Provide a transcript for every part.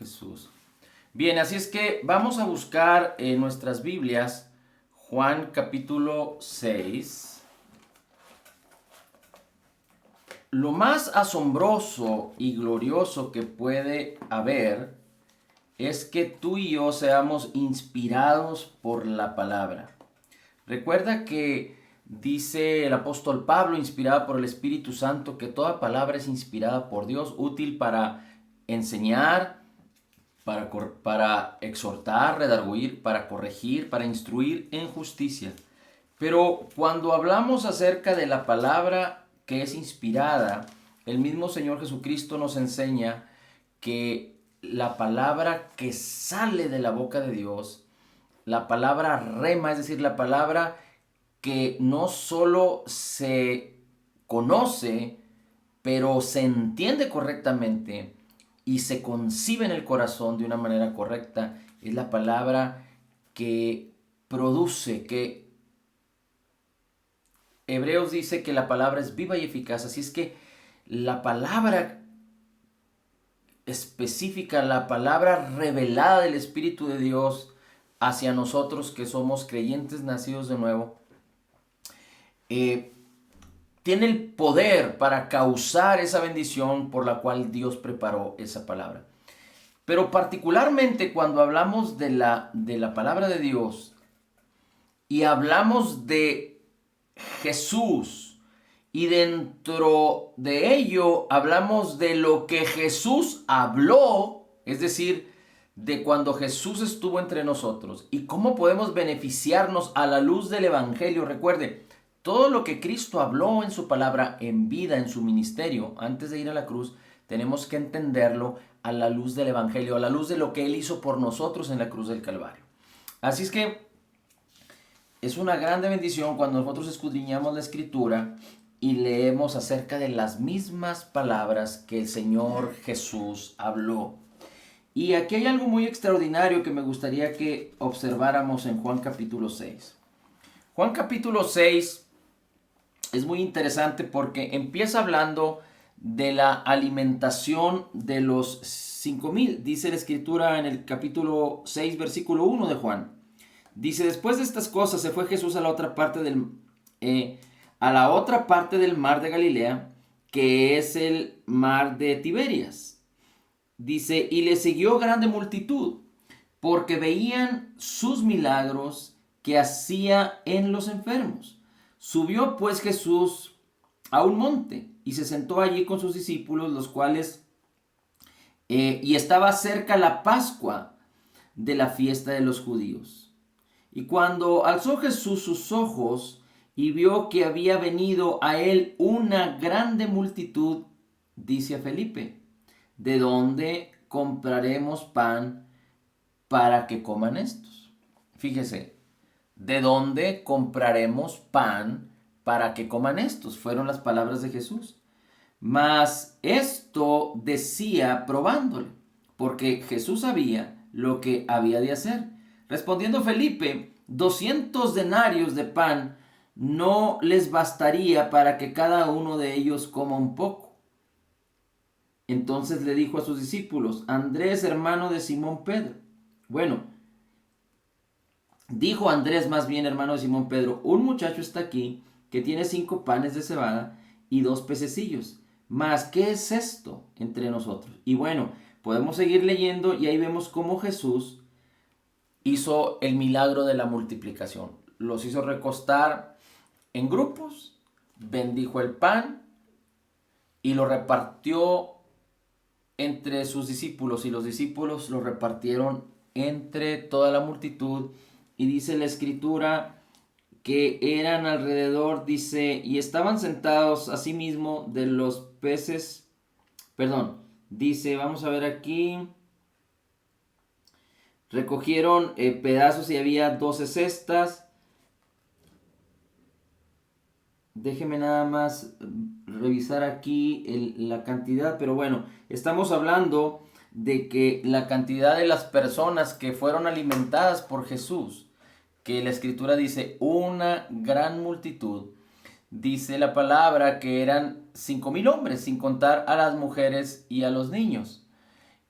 Jesús. Bien, así es que vamos a buscar en nuestras Biblias Juan capítulo 6. Lo más asombroso y glorioso que puede haber es que tú y yo seamos inspirados por la palabra. Recuerda que dice el apóstol Pablo, inspirado por el Espíritu Santo, que toda palabra es inspirada por Dios, útil para enseñar, para exhortar, redarguir, para corregir, para instruir en justicia. Pero cuando hablamos acerca de la palabra que es inspirada, el mismo Señor Jesucristo nos enseña que la palabra que sale de la boca de Dios, la palabra rema, es decir, la palabra que no solo se conoce, pero se entiende correctamente y se concibe en el corazón de una manera correcta, es la palabra que produce, que Hebreos dice que la palabra es viva y eficaz, así es que la palabra específica, la palabra revelada del Espíritu de Dios hacia nosotros que somos creyentes nacidos de nuevo, tiene el poder para causar esa bendición por la cual Dios preparó esa palabra. Pero particularmente cuando hablamos de la palabra de Dios y hablamos de Jesús y dentro de ello hablamos de lo que Jesús habló, es decir, de cuando Jesús estuvo entre nosotros y cómo podemos beneficiarnos a la luz del Evangelio. Recuerde, todo lo que Cristo habló en su palabra, en vida, en su ministerio, antes de ir a la cruz, tenemos que entenderlo a la luz del Evangelio, a la luz de lo que Él hizo por nosotros en la cruz del Calvario. Así es que es una grande bendición cuando nosotros escudriñamos la Escritura y leemos acerca de las mismas palabras que el Señor Jesús habló. Y aquí hay algo muy extraordinario que me gustaría que observáramos en Juan capítulo 6. Juan capítulo 6 es muy interesante porque empieza hablando de la alimentación de los 5,000. Dice la Escritura en el capítulo 6, versículo 1 de Juan. Dice, después de estas cosas se fue Jesús a la otra parte del mar de Galilea, que es el mar de Tiberias. Dice, y le siguió grande multitud, porque veían sus milagros que hacía en los enfermos. Subió pues Jesús a un monte y se sentó allí con sus discípulos, los cuales, y estaba cerca la Pascua de la fiesta de los judíos. Y cuando alzó Jesús sus ojos y vio que había venido a él una grande multitud, dice a Felipe, ¿de dónde compraremos pan para que coman estos? Fíjese, ¿de dónde compraremos pan para que coman estos? Fueron las palabras de Jesús. Mas esto decía probándole, porque Jesús sabía lo que había de hacer. Respondiendo Felipe, 200 denarios de pan no les bastaría para que cada uno de ellos coma un poco. Entonces le dijo a sus discípulos, Andrés, hermano de Simón Pedro. Bueno, dijo Andrés más bien, hermano de Simón Pedro, un muchacho está aquí que tiene 5 panes de cebada y 2 pececillos. Mas, ¿qué es esto entre nosotros? Y bueno, podemos seguir leyendo y ahí vemos cómo Jesús hizo el milagro de la multiplicación. Los hizo recostar en grupos, bendijo el pan y lo repartió entre sus discípulos y los discípulos lo repartieron entre toda la multitud. Y dice la Escritura que eran alrededor, dice, y estaban sentados asimismo de los peces, dice, vamos a ver aquí, recogieron pedazos y había 12 cestas. Déjeme nada más revisar aquí la cantidad, pero bueno, estamos hablando de que la cantidad de las personas que fueron alimentadas por Jesús, que la Escritura dice una gran multitud, dice la palabra que eran 5,000 hombres, sin contar a las mujeres y a los niños.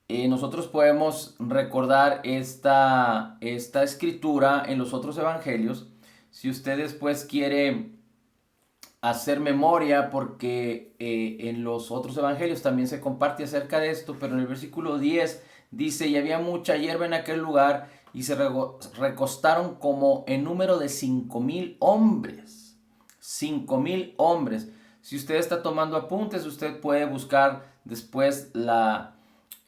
nosotros podemos recordar esta escritura en los otros evangelios. Si usted después quiere hacer memoria, porque en los otros evangelios también se comparte acerca de esto, pero en el versículo 10 dice: y había mucha hierba en aquel lugar, y se recostaron como en número de 5,000 hombres. 5,000 hombres. Si usted está tomando apuntes, usted puede buscar después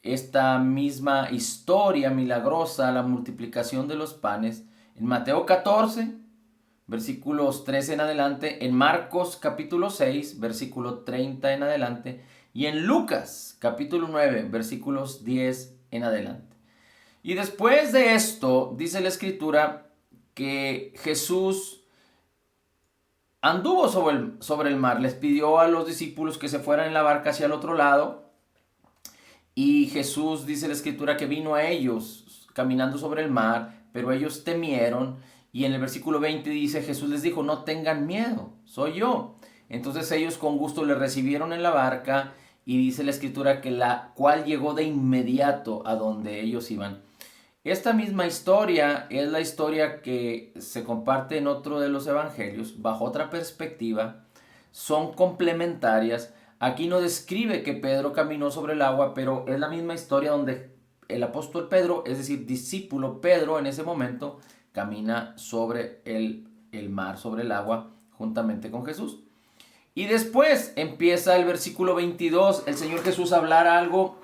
esta misma historia milagrosa, la multiplicación de los panes, en Mateo 14, versículos 13 en adelante, en Marcos capítulo 6, versículo 30 en adelante, y en Lucas capítulo 9, versículos 10 en adelante. Y después de esto, dice la escritura que Jesús anduvo sobre el mar, les pidió a los discípulos que se fueran en la barca hacia el otro lado, y Jesús, dice la escritura, que vino a ellos caminando sobre el mar, pero ellos temieron. Y en el versículo 20 dice: Jesús les dijo: no tengan miedo, soy yo. Entonces ellos con gusto le recibieron en la barca, y dice la escritura que la cual llegó de inmediato a donde ellos iban. Esta misma historia es la historia que se comparte en otro de los evangelios bajo otra perspectiva. Son complementarias. Aquí no describe que Pedro caminó sobre el agua, pero es la misma historia donde el apóstol Pedro, es decir, discípulo Pedro en ese momento, camina sobre el mar, sobre el agua, juntamente con Jesús. Y después empieza el versículo 22, el Señor Jesús a hablar algo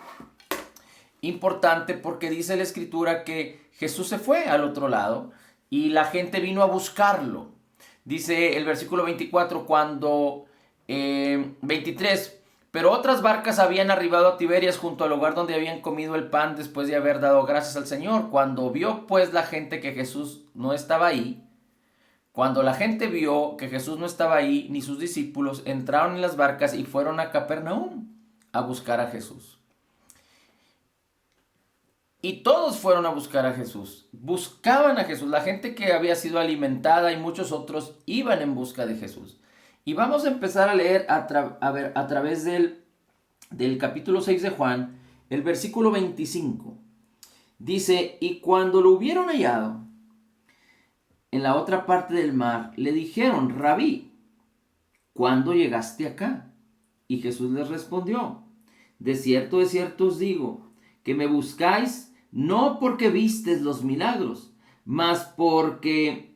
importante, porque dice la escritura que Jesús se fue al otro lado y la gente vino a buscarlo. Dice el versículo 24, 23, pero otras barcas habían arribado a Tiberias junto al lugar donde habían comido el pan después de haber dado gracias al Señor. Cuando vio pues la gente que Jesús no estaba ahí, ni sus discípulos, entraron en las barcas y fueron a Capernaum a buscar a Jesús. Y todos fueron a buscar a Jesús, buscaban a Jesús, la gente que había sido alimentada y muchos otros iban en busca de Jesús. Y vamos a empezar a leer a través del capítulo 6 de Juan, el versículo 25. Dice: y cuando lo hubieron hallado en la otra parte del mar, le dijeron: Rabí, ¿cuándo llegaste acá? Y Jesús les respondió: de cierto os digo, que me buscáis no porque vistes los milagros, mas porque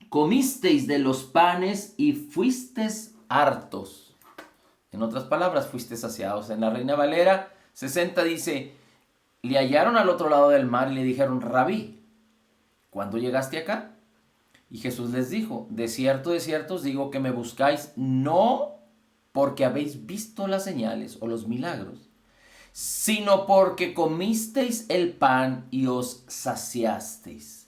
comisteis de los panes y fuisteis hartos. En otras palabras, fuisteis saciados. En la Reina Valera 60 dice: le hallaron al otro lado del mar y le dijeron: Rabí, ¿cuándo llegaste acá? Y Jesús les dijo: de cierto os digo, que me buscáis no porque habéis visto las señales o los milagros, sino porque comisteis el pan y os saciasteis.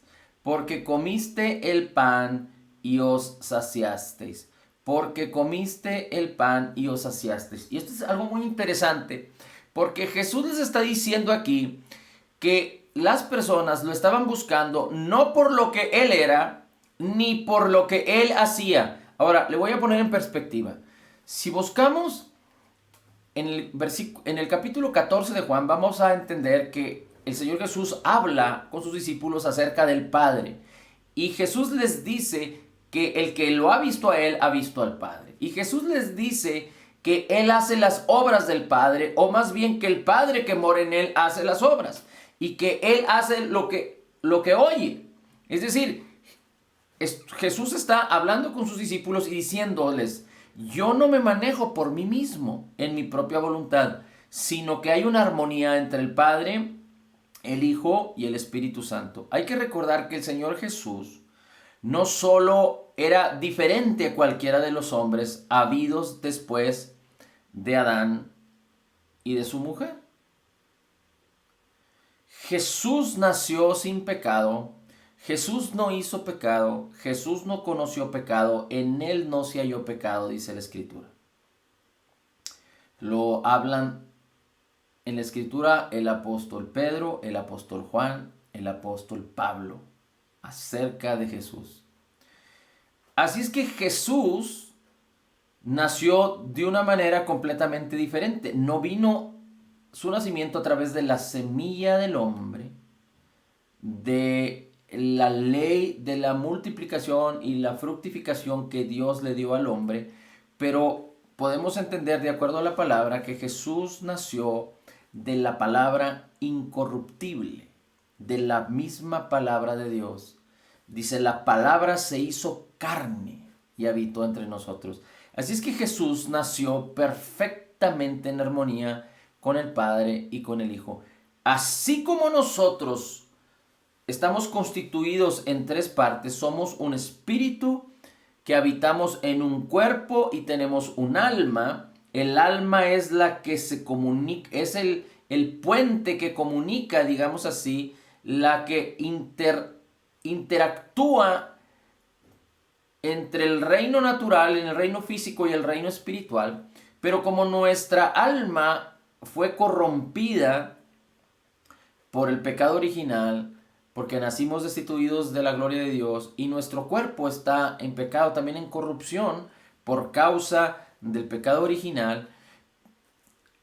Porque comiste el pan y os saciasteis. Porque comiste el pan y os saciasteis. Y esto es algo muy interesante, porque Jesús les está diciendo aquí que las personas lo estaban buscando no por lo que Él era, ni por lo que Él hacía. Ahora, le voy a poner en perspectiva. Si buscamos en el capítulo 14 de Juan, vamos a entender que el Señor Jesús habla con sus discípulos acerca del Padre. Y Jesús les dice que el que lo ha visto a Él, ha visto al Padre. Y Jesús les dice que Él hace las obras del Padre, o más bien que el Padre que mora en Él hace las obras. Y que Él hace lo que oye. Es decir, Jesús está hablando con sus discípulos y diciéndoles: yo no me manejo por mí mismo, en mi propia voluntad, sino que hay una armonía entre el Padre, el Hijo y el Espíritu Santo. Hay que recordar que el Señor Jesús no solo era diferente a cualquiera de los hombres habidos después de Adán y de su mujer. Jesús nació sin pecado. Jesús no hizo pecado, Jesús no conoció pecado, en Él no se halló pecado, dice la Escritura. Lo hablan en la Escritura el apóstol Pedro, el apóstol Juan, el apóstol Pablo, acerca de Jesús. Así es que Jesús nació de una manera completamente diferente. No vino su nacimiento a través de la semilla del hombre, de la ley de la multiplicación y la fructificación que Dios le dio al hombre, pero podemos entender de acuerdo a la palabra que Jesús nació de la palabra incorruptible, de la misma palabra de Dios. Dice, la palabra se hizo carne y habitó entre nosotros. Así es que Jesús nació perfectamente en armonía con el Padre y con el Hijo. Así como nosotros estamos constituidos en tres partes, somos un espíritu que habitamos en un cuerpo y tenemos un alma. El alma es la que se comunica, es el puente que comunica, digamos así, la que interactúa entre el reino natural, en el reino físico y el reino espiritual. Pero como nuestra alma fue corrompida por el pecado original, porque nacimos destituidos de la gloria de Dios y nuestro cuerpo está en pecado, también en corrupción, por causa del pecado original.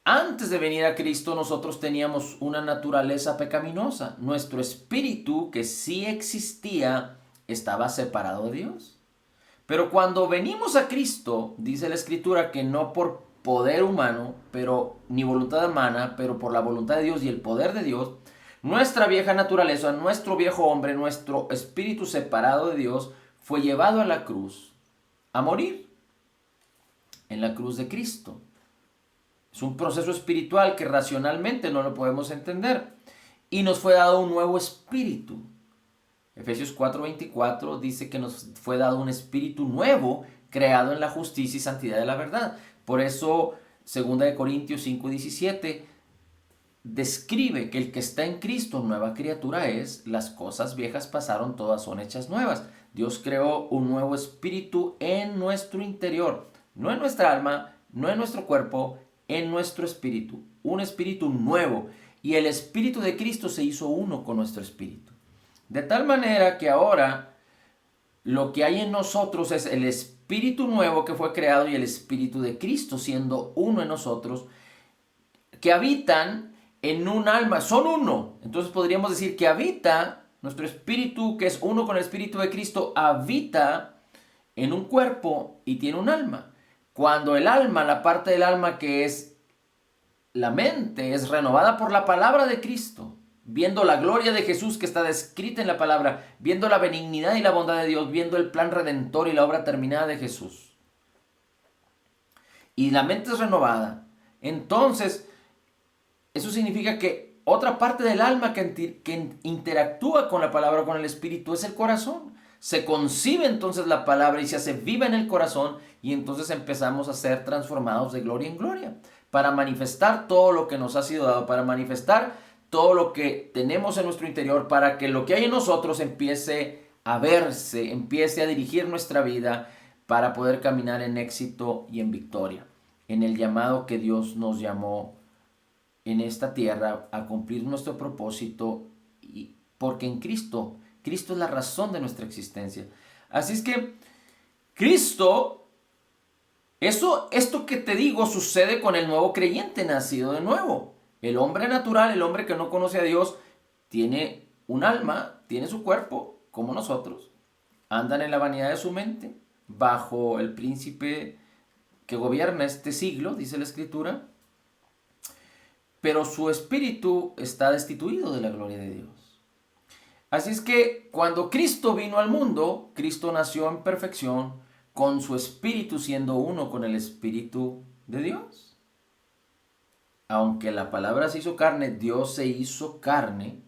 Antes de venir a Cristo nosotros teníamos una naturaleza pecaminosa. Nuestro espíritu, que sí existía, estaba separado de Dios. Pero cuando venimos a Cristo, dice la Escritura que no por poder humano, pero ni voluntad humana, pero por la voluntad de Dios y el poder de Dios, nuestra vieja naturaleza, nuestro viejo hombre, nuestro espíritu separado de Dios, fue llevado a la cruz a morir en la cruz de Cristo. Es un proceso espiritual que racionalmente no lo podemos entender. Y nos fue dado un nuevo espíritu. Efesios 4:24 dice que nos fue dado un espíritu nuevo, creado en la justicia y santidad de la verdad. Por eso, 2 Corintios 5:17 describe que el que está en Cristo, nueva criatura es, las cosas viejas pasaron, todas son hechas nuevas. Dios creó un nuevo espíritu en nuestro interior, no en nuestra alma, no en nuestro cuerpo, en nuestro espíritu, un espíritu nuevo. Y el espíritu de Cristo se hizo uno con nuestro espíritu. De tal manera que ahora lo que hay en nosotros es el espíritu nuevo que fue creado y el espíritu de Cristo siendo uno en nosotros, que habitan en un alma, son uno. Entonces podríamos decir que habita, nuestro espíritu que es uno con el espíritu de Cristo, habita en un cuerpo y tiene un alma. Cuando el alma, la parte del alma que es la mente, es renovada por la palabra de Cristo, viendo la gloria de Jesús que está descrita en la palabra, viendo la benignidad y la bondad de Dios, viendo el plan redentor y la obra terminada de Jesús, y la mente es renovada, entonces eso significa que otra parte del alma que interactúa con la palabra, con el espíritu, es el corazón. Se concibe entonces la palabra y se hace viva en el corazón, y entonces empezamos a ser transformados de gloria en gloria para manifestar todo lo que nos ha sido dado, para manifestar todo lo que tenemos en nuestro interior, para que lo que hay en nosotros empiece a verse, empiece a dirigir nuestra vida para poder caminar en éxito y en victoria, en el llamado que Dios nos llamó en esta tierra a cumplir nuestro propósito, y porque en Cristo es la razón de nuestra existencia. Así es que Cristo, esto que te digo sucede con el nuevo creyente nacido de nuevo. El hombre natural, el hombre que no conoce a Dios, tiene un alma, tiene su cuerpo, como nosotros. Andan en la vanidad de su mente, bajo el príncipe que gobierna este siglo, dice la Escritura. Pero su espíritu está destituido de la gloria de Dios. Así es que cuando Cristo vino al mundo, Cristo nació en perfección, con su espíritu siendo uno con el espíritu de Dios. Aunque la palabra se hizo carne, Dios se hizo carne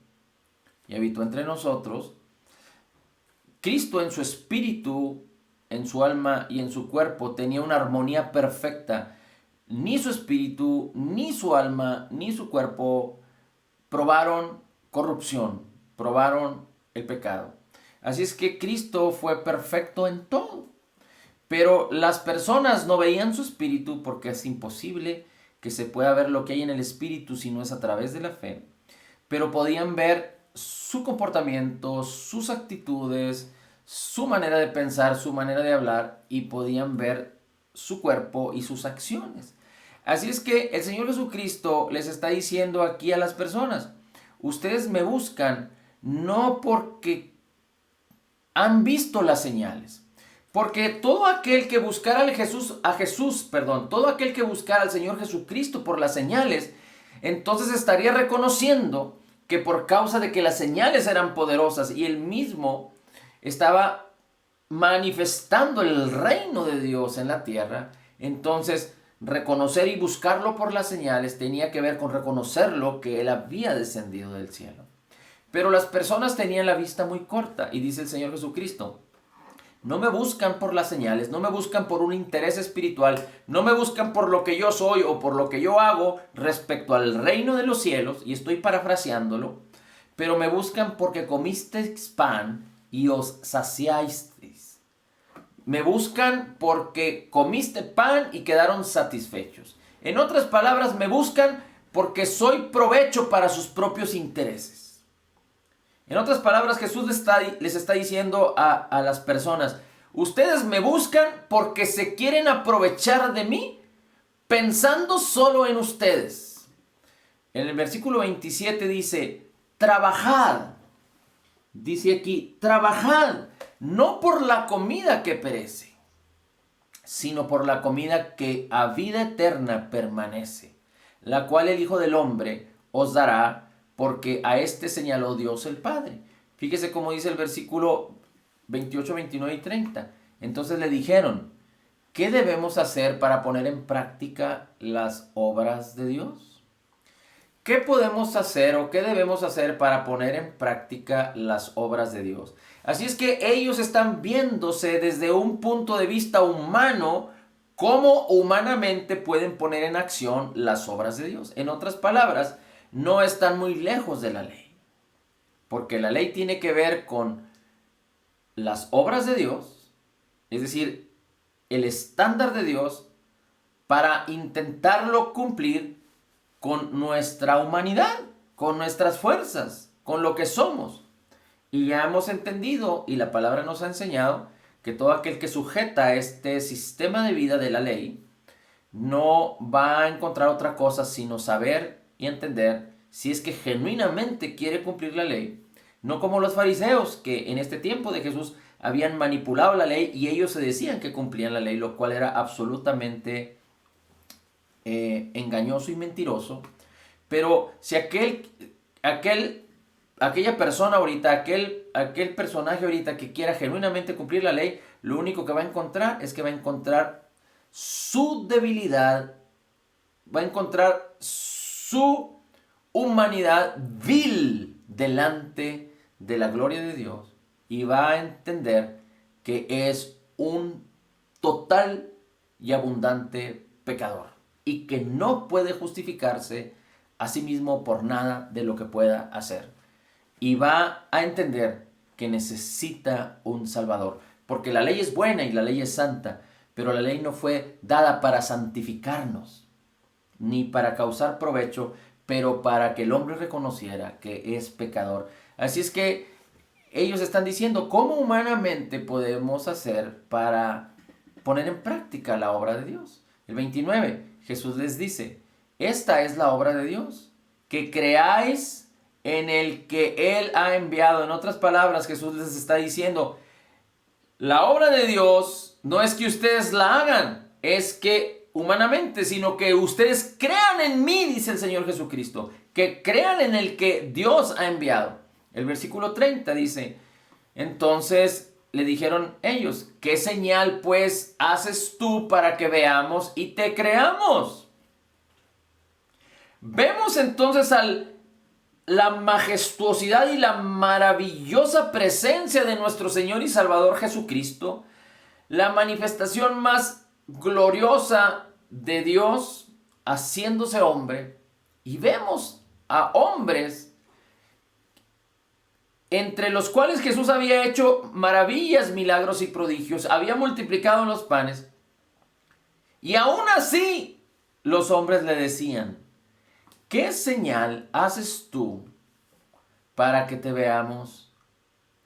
y habitó entre nosotros. Cristo en su espíritu, en su alma y en su cuerpo tenía una armonía perfecta. Ni su espíritu, ni su alma, ni su cuerpo probaron corrupción, probaron el pecado. Así es que Cristo fue perfecto en todo. Pero las personas no veían su espíritu, porque es imposible que se pueda ver lo que hay en el espíritu si no es a través de la fe. Pero podían ver su comportamiento, sus actitudes, su manera de pensar, su manera de hablar, y podían ver su cuerpo y sus acciones. Así es que el Señor Jesucristo les está diciendo aquí a las personas, ustedes me buscan no porque han visto las señales. Porque todo aquel que buscara todo aquel que buscara al Señor Jesucristo por las señales, entonces estaría reconociendo que por causa de que las señales eran poderosas y él mismo estaba manifestando el reino de Dios en la tierra, entonces reconocer y buscarlo por las señales tenía que ver con reconocerlo que él había descendido del cielo. Pero las personas tenían la vista muy corta y dice el Señor Jesucristo, no me buscan por las señales, no me buscan por un interés espiritual, no me buscan por lo que yo soy o por lo que yo hago respecto al reino de los cielos, y estoy parafraseándolo, pero me buscan porque comisteis pan y os saciasteis. Me buscan porque comiste pan y quedaron satisfechos. En otras palabras, me buscan porque soy provecho para sus propios intereses. En otras palabras, Jesús les está diciendo a las personas, ustedes me buscan porque se quieren aprovechar de mí pensando solo en ustedes. En el versículo 27 dice, trabajad. Dice aquí, trabajad, no por la comida que perece, sino por la comida que a vida eterna permanece, la cual el Hijo del Hombre os dará, porque a este señaló Dios el Padre. Fíjese cómo dice el versículo 28, 29 y 30. Entonces le dijeron, ¿qué debemos hacer para poner en práctica las obras de Dios? ¿Qué podemos hacer o qué debemos hacer para poner en práctica las obras de Dios? Así es que ellos están viéndose desde un punto de vista humano, cómo humanamente pueden poner en acción las obras de Dios. En otras palabras, no están muy lejos de la ley, porque la ley tiene que ver con las obras de Dios, es decir, el estándar de Dios para intentarlo cumplir con nuestra humanidad, con nuestras fuerzas, con lo que somos. Y ya hemos entendido, y la palabra nos ha enseñado, que todo aquel que sujeta este sistema de vida de la ley no va a encontrar otra cosa sino saber y entender si es que genuinamente quiere cumplir la ley, no como los fariseos que en este tiempo de Jesús habían manipulado la ley y ellos se decían que cumplían la ley, lo cual era absolutamente engañoso y mentiroso. Pero si aquella persona ahorita, aquel personaje ahorita que quiera genuinamente cumplir la ley, lo único que va a encontrar es que va a encontrar su debilidad, va a encontrar su humanidad vil delante de la gloria de Dios y va a entender que es un total y abundante pecador y que no puede justificarse a sí mismo por nada de lo que pueda hacer. Y va a entender que necesita un Salvador, porque la ley es buena y la ley es santa, pero la ley no fue dada para santificarnos, ni para causar provecho, pero para que el hombre reconociera que es pecador. Así es que ellos están diciendo, ¿cómo humanamente podemos hacer para poner en práctica la obra de Dios? El 29, Jesús les dice, esta es la obra de Dios, que creáis en el que Él ha enviado. En otras palabras, Jesús les está diciendo, la obra de Dios no es que ustedes la hagan, es que humanamente, sino que ustedes crean en mí, dice el Señor Jesucristo, que crean en el que Dios ha enviado. El versículo 30 dice, entonces le dijeron ellos, ¿qué señal pues haces tú para que veamos y te creamos? Vemos entonces la majestuosidad y la maravillosa presencia de nuestro Señor y Salvador Jesucristo, la manifestación más gloriosa de Dios haciéndose hombre, y vemos a hombres entre los cuales Jesús había hecho maravillas, milagros y prodigios, había multiplicado los panes, y aún así los hombres le decían, ¿qué señal haces tú para que te veamos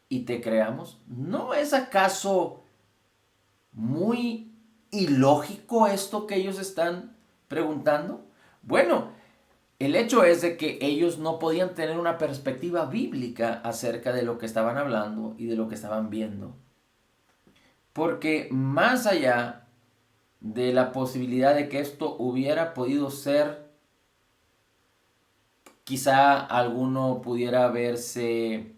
y te creamos? ¿No es acaso muy ilógico esto que ellos están preguntando? Bueno, el hecho es de que ellos no podían tener una perspectiva bíblica acerca de lo que estaban hablando y de lo que estaban viendo. Porque más allá de la posibilidad de que esto hubiera podido ser, quizá alguno pudiera verse,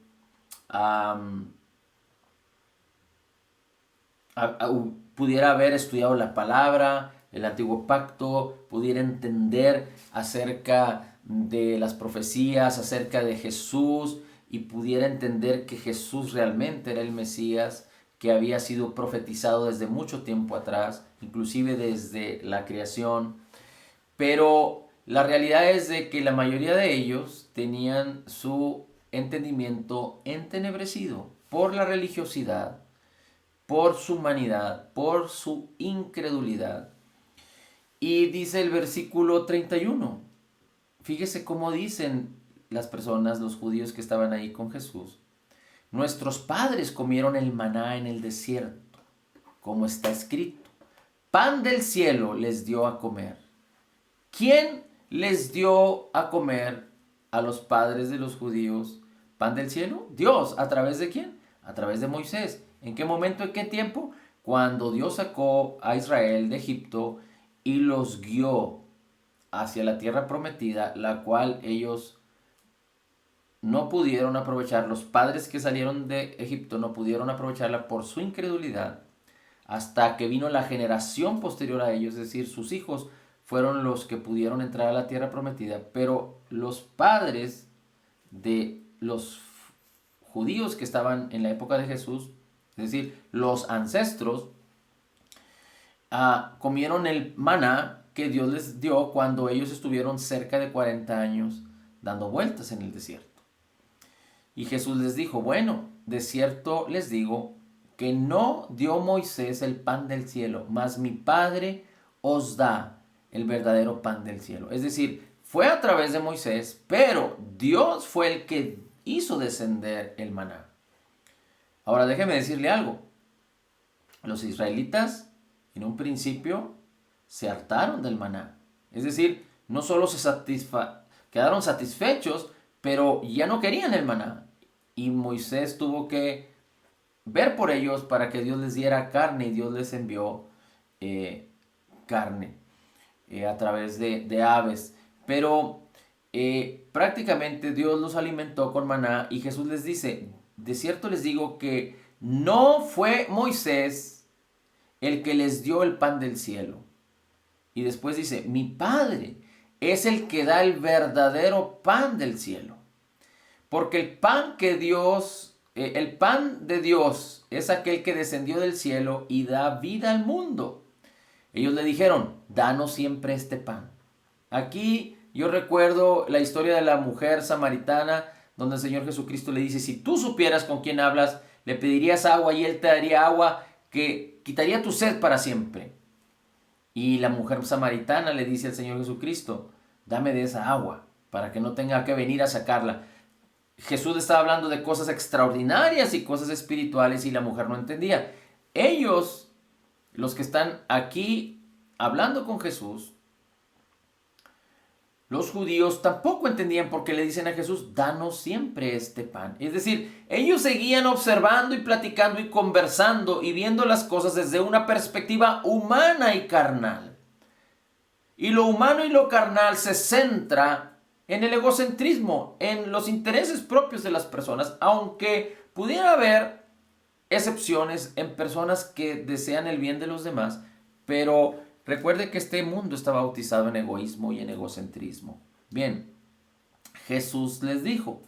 pudiera haber estudiado la palabra, el antiguo pacto, pudiera entender acerca de las profecías, acerca de Jesús, y pudiera entender que Jesús realmente era el Mesías, que había sido profetizado desde mucho tiempo atrás, inclusive desde la creación. Pero la realidad es de que la mayoría de ellos tenían su entendimiento entenebrecido por la religiosidad, por su humanidad, por su incredulidad. Y dice el versículo 31, fíjese cómo dicen las personas, los judíos que estaban ahí con Jesús: nuestros padres comieron el maná en el desierto, como está escrito, pan del cielo les dio a comer. ¿Quién les dio a comer a los padres de los judíos pan del cielo? Dios. ¿A través de quién? A través de Moisés. ¿En qué momento, en qué tiempo? Cuando Dios sacó a Israel de Egipto y los guió hacia la tierra prometida, la cual ellos no pudieron aprovechar. Los padres que salieron de Egipto no pudieron aprovecharla por su incredulidad, hasta que vino la generación posterior a ellos, es decir, sus hijos fueron los que pudieron entrar a la tierra prometida. Pero los padres de los judíos que estaban en la época de Jesús, es decir, los ancestros, comieron el maná que Dios les dio cuando ellos estuvieron cerca de 40 años dando vueltas en el desierto. Y Jesús les dijo: bueno, de cierto les digo que no dio Moisés el pan del cielo, mas mi Padre os da el verdadero pan del cielo. Es decir, fue a través de Moisés, pero Dios fue el que hizo descender el maná. Ahora déjeme decirle algo. Los israelitas en un principio se hartaron del maná. Es decir, no solo quedaron satisfechos, pero ya no querían el maná. Y Moisés tuvo que ver por ellos para que Dios les diera carne, y Dios les envió carne a través de aves. Pero prácticamente Dios los alimentó con maná, y Jesús les dice: de cierto les digo que no fue Moisés el que les dio el pan del cielo. Y después dice: mi Padre es el que da el verdadero pan del cielo. Porque el pan de Dios es aquel que descendió del cielo y da vida al mundo. Ellos le dijeron: danos siempre este pan. Aquí yo recuerdo la historia de la mujer samaritana, donde el Señor Jesucristo le dice: si tú supieras con quién hablas, le pedirías agua y Él te daría agua que quitaría tu sed para siempre. Y la mujer samaritana le dice al Señor Jesucristo: dame de esa agua para que no tenga que venir a sacarla. Jesús estaba hablando de cosas extraordinarias y cosas espirituales, y la mujer no entendía. Ellos, los que están aquí hablando con Jesús, los judíos tampoco entendían por qué le dicen a Jesús: danos siempre este pan. Es decir, ellos seguían observando y platicando y conversando y viendo las cosas desde una perspectiva humana y carnal. Y lo humano y lo carnal se centra en el egocentrismo, en los intereses propios de las personas, aunque pudiera haber excepciones en personas que desean el bien de los demás, pero recuerde que este mundo está bautizado en egoísmo y en egocentrismo. Bien, Jesús les dijo: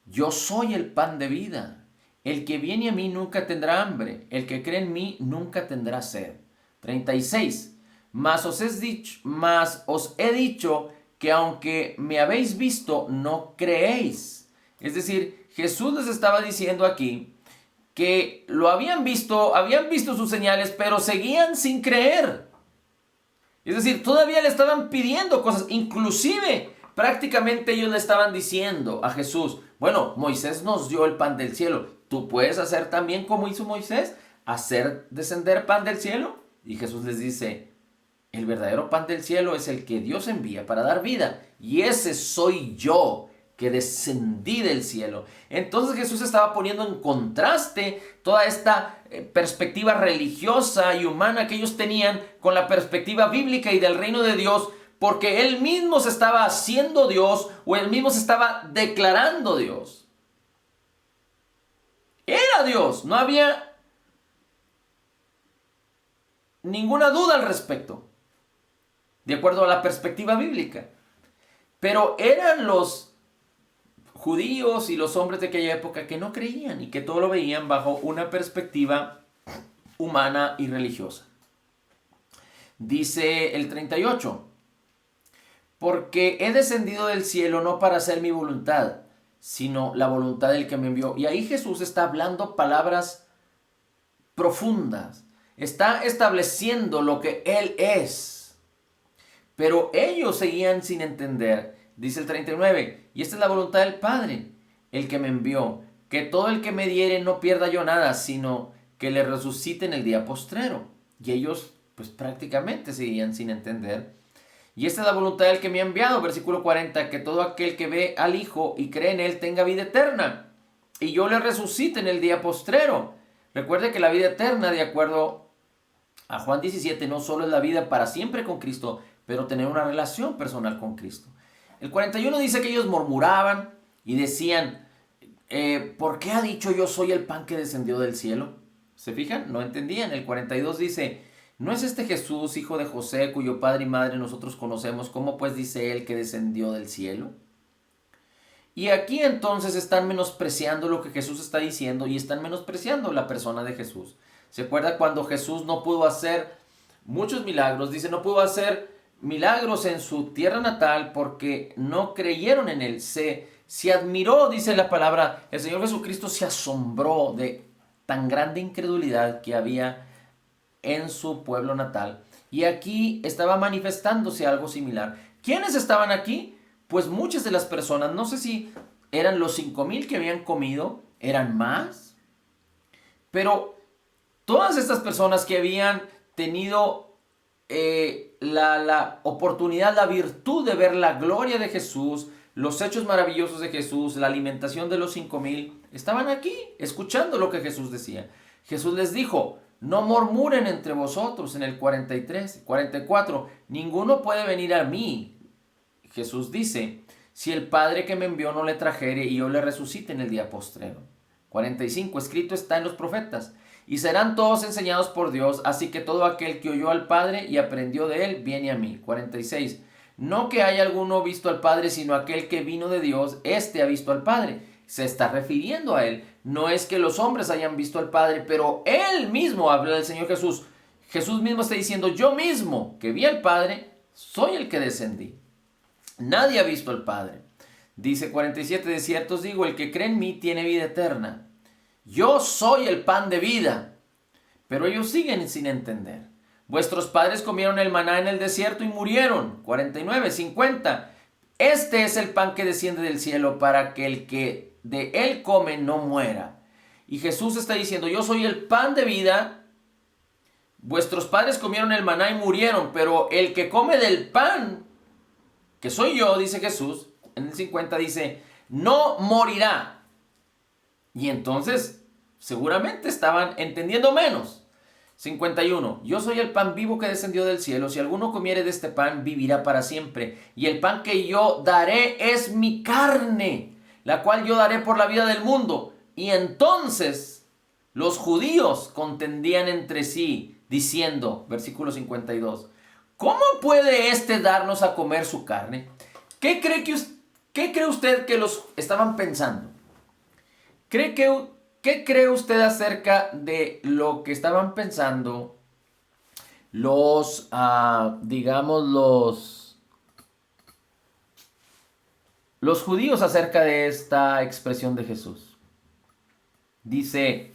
yo soy el pan de vida. El que viene a mí nunca tendrá hambre. El que cree en mí nunca tendrá sed. 36. Mas os he dicho que aunque me habéis visto, no creéis. Es decir, Jesús les estaba diciendo aquí que lo habían visto sus señales, pero seguían sin creer. Es decir, todavía le estaban pidiendo cosas. Inclusive, prácticamente ellos le estaban diciendo a Jesús: bueno, Moisés nos dio el pan del cielo. ¿Tú puedes hacer también como hizo Moisés? ¿Hacer descender pan del cielo? Y Jesús les dice: El verdadero pan del cielo es el que Dios envía para dar vida. Y ese soy yo, que descendí del cielo. Entonces Jesús estaba poniendo en contraste toda esta perspectiva religiosa y humana que ellos tenían con la perspectiva bíblica y del reino de Dios, porque él mismo se estaba haciendo Dios o él mismo se estaba declarando Dios. Era Dios, no había ninguna duda al respecto, de acuerdo a la perspectiva bíblica. Pero eran los judíos y los hombres de aquella época que no creían y que todo lo veían bajo una perspectiva humana y religiosa. Dice el 38, porque he descendido del cielo no para hacer mi voluntad, sino la voluntad del que me envió. Y ahí Jesús está hablando palabras profundas, está estableciendo lo que Él es. Pero ellos seguían sin entender. Dice el 39, y esta es la voluntad del Padre, el que me envió, que todo el que me diere no pierda yo nada, sino que le resucite en el día postrero. Y ellos pues prácticamente seguían sin entender. Y esta es la voluntad del que me ha enviado, versículo 40, que todo aquel que ve al Hijo y cree en Él tenga vida eterna, y yo le resucite en el día postrero. Recuerde que la vida eterna, de acuerdo a Juan 17, no solo es la vida para siempre con Cristo, pero tener una relación personal con Cristo. El 41 dice que ellos murmuraban y decían, ¿por qué ha dicho yo soy el pan que descendió del cielo? ¿Se fijan? No entendían. El 42 dice, ¿no es este Jesús, hijo de José, cuyo padre y madre nosotros conocemos? ¿Cómo pues dice él que descendió del cielo? Y aquí entonces están menospreciando lo que Jesús está diciendo y están menospreciando la persona de Jesús. ¿Se acuerda cuando Jesús no pudo hacer muchos milagros? Dice, no pudo hacer milagros en su tierra natal porque no creyeron en él. Se admiró, dice la palabra, el Señor Jesucristo se asombró de tan grande incredulidad que había en su pueblo natal. Y aquí estaba manifestándose algo similar. ¿Quiénes estaban aquí? Pues muchas de las personas, no sé si eran los 5,000 que habían comido, eran más, pero todas estas personas que habían tenido la oportunidad, la virtud de ver la gloria de Jesús, los hechos maravillosos de Jesús, la alimentación de los 5,000, estaban aquí escuchando lo que Jesús decía. Jesús les dijo, no murmuren entre vosotros, en el 43, 44, ninguno puede venir a mí. Jesús dice, si el Padre que me envió no le trajere y yo le resucite en el día postrero. 45, escrito está en los profetas, y serán todos enseñados por Dios, así que todo aquel que oyó al Padre y aprendió de él, viene a mí. 46, no que haya alguno visto al Padre, sino aquel que vino de Dios, este ha visto al Padre. Se está refiriendo a él. No es que los hombres hayan visto al Padre, pero él mismo habla del Señor Jesús. Jesús mismo está diciendo, yo mismo que vi al Padre, soy el que descendí. Nadie ha visto al Padre. Dice 47, de cierto os digo, el que cree en mí tiene vida eterna. Yo soy el pan de vida. Pero ellos siguen sin entender. Vuestros padres comieron el maná en el desierto y murieron. 49, 50. Este es el pan que desciende del cielo para que el que de él come no muera. Y Jesús está diciendo, yo soy el pan de vida. Vuestros padres comieron el maná y murieron, pero el que come del pan, que soy yo, dice Jesús, en el 50 dice, no morirá. Y entonces, seguramente estaban entendiendo menos. 51. Yo soy el pan vivo que descendió del cielo. Si alguno comiere de este pan, vivirá para siempre. Y el pan que yo daré es mi carne, la cual yo daré por la vida del mundo. Y entonces los judíos contendían entre sí, diciendo, versículo 52, ¿cómo puede éste darnos a comer su carne? ¿Qué cree usted que los estaban pensando? ¿Qué cree usted acerca de lo que estaban pensando los judíos acerca de esta expresión de Jesús? Dice,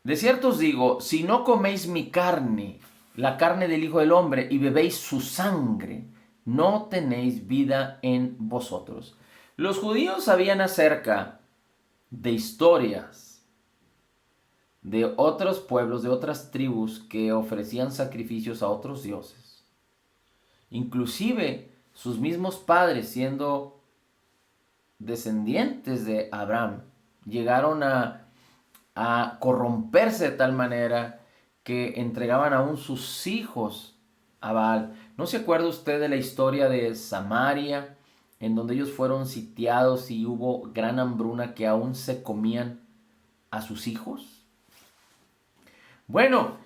de cierto os digo, si no coméis mi carne, la carne del Hijo del Hombre, y bebéis su sangre, no tenéis vida en vosotros. Los judíos sabían acerca de historias de otros pueblos, de otras tribus que ofrecían sacrificios a otros dioses. Inclusive sus mismos padres, siendo descendientes de Abraham, llegaron a corromperse de tal manera que entregaban aún sus hijos a Baal. ¿No se acuerda usted de la historia de Samaria, en donde ellos fueron sitiados y hubo gran hambruna que aún se comían a sus hijos? Bueno,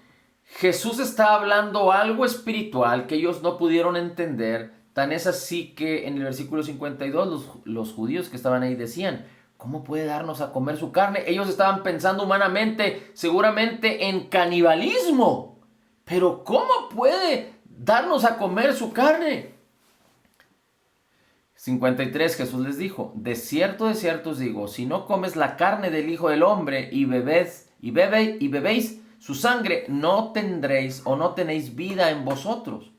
Jesús está hablando algo espiritual que ellos no pudieron entender. Tan es así que en el versículo 52 los judíos que estaban ahí decían: ¿cómo puede darnos a comer su carne? Ellos estaban pensando humanamente, seguramente en canibalismo. Pero ¿cómo puede darnos a comer su carne? 53, Jesús les dijo: de cierto os digo, si no comes la carne del Hijo del Hombre y bebéis su sangre, no tendréis o no tenéis vida en vosotros.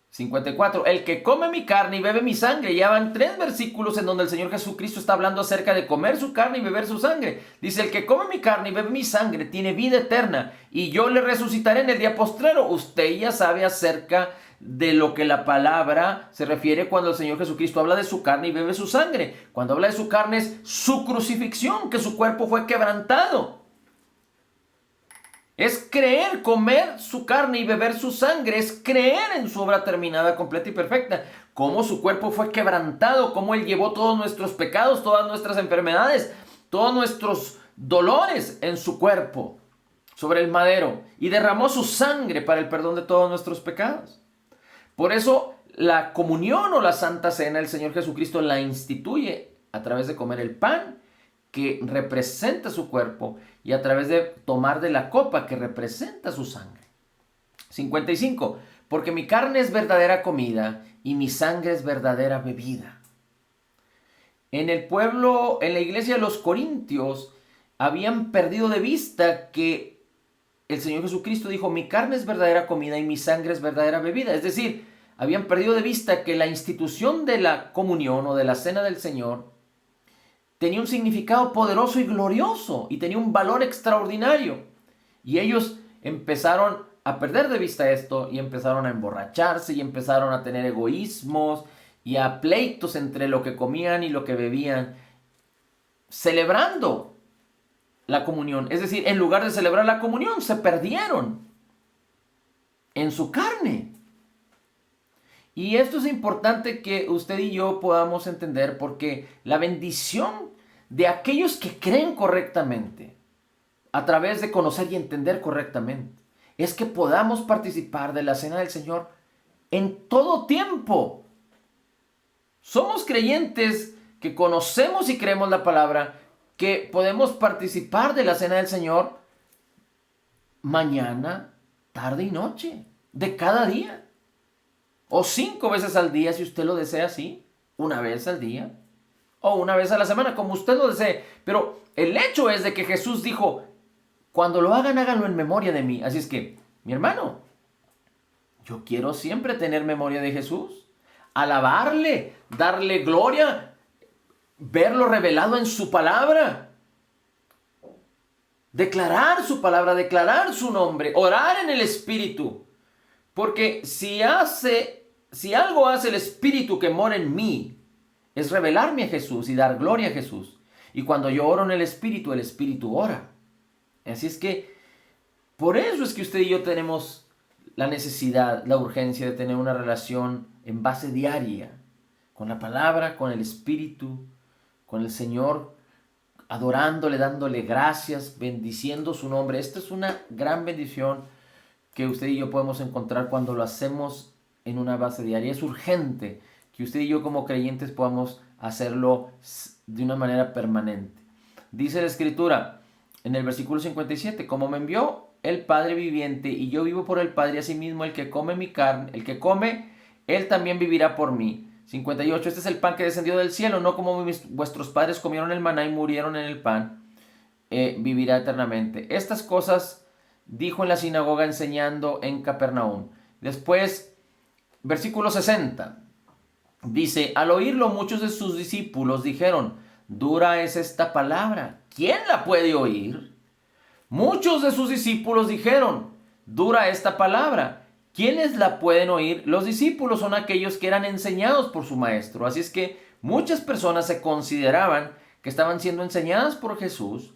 54. El que come mi carne y bebe mi sangre. Ya van 3 versículos en donde el Señor Jesucristo está hablando acerca de comer su carne y beber su sangre. Dice: el que come mi carne y bebe mi sangre tiene vida eterna, y yo le resucitaré en el día postrero. Usted ya sabe acerca de lo que la palabra se refiere cuando el Señor Jesucristo habla de su carne y bebe su sangre. Cuando habla de su carne es su crucifixión, que su cuerpo fue quebrantado. Es creer, comer su carne y beber su sangre, es creer en su obra terminada, completa y perfecta. Cómo su cuerpo fue quebrantado, cómo Él llevó todos nuestros pecados, todas nuestras enfermedades, todos nuestros dolores en su cuerpo, sobre el madero, y derramó su sangre para el perdón de todos nuestros pecados. Por eso la comunión o la Santa Cena, el Señor Jesucristo la instituye a través de comer el pan, que representa su cuerpo, y a través de tomar de la copa, que representa su sangre. 55. Porque mi carne es verdadera comida y mi sangre es verdadera bebida. En el pueblo, en la iglesia de los Corintios, habían perdido de vista que el Señor Jesucristo dijo: mi carne es verdadera comida y mi sangre es verdadera bebida. Es decir, habían perdido de vista que la institución de la comunión o de la cena del Señor tenía un significado poderoso y glorioso, y tenía un valor extraordinario. Y ellos empezaron a perder de vista esto, y empezaron a emborracharse, y empezaron a tener egoísmos, y a pleitos entre lo que comían y lo que bebían, celebrando la comunión. Es decir, en lugar de celebrar la comunión, se perdieron en su carne. Y esto es importante que usted y yo podamos entender, porque la bendición de aquellos que creen correctamente, a través de conocer y entender correctamente, es que podamos participar de la cena del Señor en todo tiempo. Somos creyentes que conocemos y creemos la palabra, que podemos participar de la cena del Señor mañana, tarde y noche, de cada día. O 5 veces al día, si usted lo desea así. Una vez al día. O una vez a la semana, como usted lo desee. Pero el hecho es de que Jesús dijo: cuando lo hagan, háganlo en memoria de mí. Así es que, mi hermano, yo quiero siempre tener memoria de Jesús. Alabarle, darle gloria, verlo revelado en su palabra. Declarar su palabra, declarar su nombre, orar en el Espíritu. Porque si algo hace el Espíritu que mora en mí, es revelarme a Jesús y dar gloria a Jesús. Y cuando yo oro en el Espíritu ora. Así es que, por eso es que usted y yo tenemos la necesidad, la urgencia de tener una relación en base diaria con la palabra, con el Espíritu, con el Señor, adorándole, dándole gracias, bendiciendo su nombre. Esta es una gran bendición que usted y yo podemos encontrar cuando lo hacemos en una base diaria. Es urgente que usted y yo como creyentes podamos hacerlo de una manera permanente. Dice la Escritura en el versículo 57, como me envió el Padre viviente y yo vivo por el Padre, asimismo el que come mi carne, el que come, él también vivirá por mí. 58, este es el pan que descendió del cielo, no como vuestros padres comieron el maná y murieron en el pan, vivirá eternamente. Estas cosas dijo en la sinagoga enseñando en Capernaum. Después, versículo 60, dice: al oírlo muchos de sus discípulos dijeron: dura es esta palabra, ¿quién la puede oír? Muchos de sus discípulos dijeron, dura esta palabra. ¿Quiénes la pueden oír? Los discípulos son aquellos que eran enseñados por su maestro. Así es que muchas personas se consideraban que estaban siendo enseñadas por Jesús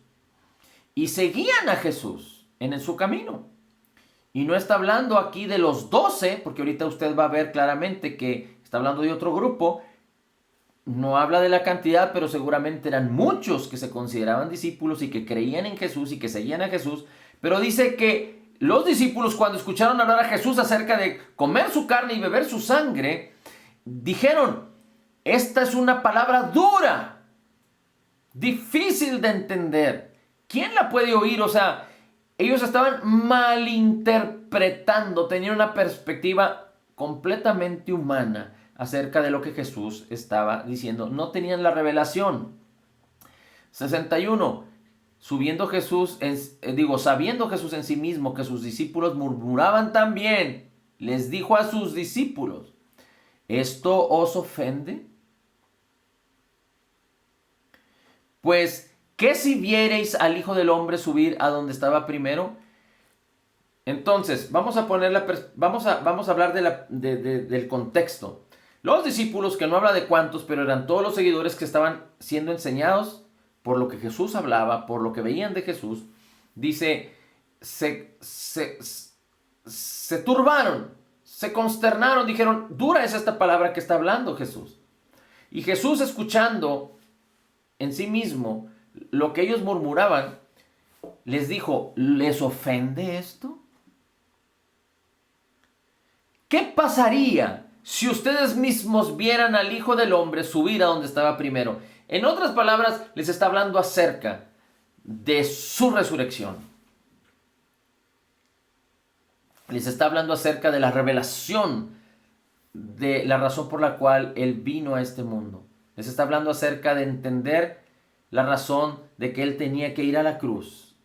y seguían a Jesús en su camino. Y no está hablando aquí de los 12, porque ahorita usted va a ver claramente que está hablando de otro grupo. No habla de la cantidad, pero seguramente eran muchos que se consideraban discípulos y que creían en Jesús y que seguían a Jesús. Pero dice que los discípulos, cuando escucharon hablar a Jesús acerca de comer su carne y beber su sangre, dijeron, esta es una palabra dura, difícil de entender. ¿Quién la puede oír? O sea, ellos estaban malinterpretando, tenían una perspectiva completamente humana acerca de lo que Jesús estaba diciendo. No tenían la revelación. 61. Sabiendo Jesús en sí mismo que sus discípulos murmuraban también, les dijo a sus discípulos, ¿esto os ofende? Pues, ¿qué si viereis al Hijo del Hombre subir a donde estaba primero? Entonces, vamos a hablar del contexto. Los discípulos, que no habla de cuántos, pero eran todos los seguidores que estaban siendo enseñados por lo que Jesús hablaba, por lo que veían de Jesús, dice, se turbaron, se consternaron, dijeron, dura es esta palabra que está hablando Jesús. Y Jesús, escuchando en sí mismo lo que ellos murmuraban, les dijo, ¿les ofende esto? ¿Qué pasaría si ustedes mismos vieran al Hijo del Hombre subir a donde estaba primero? En otras palabras, les está hablando acerca de su resurrección. Les está hablando acerca de la revelación de la razón por la cual Él vino a este mundo. Les está hablando acerca de entender la razón de que Él tenía que ir a la cruz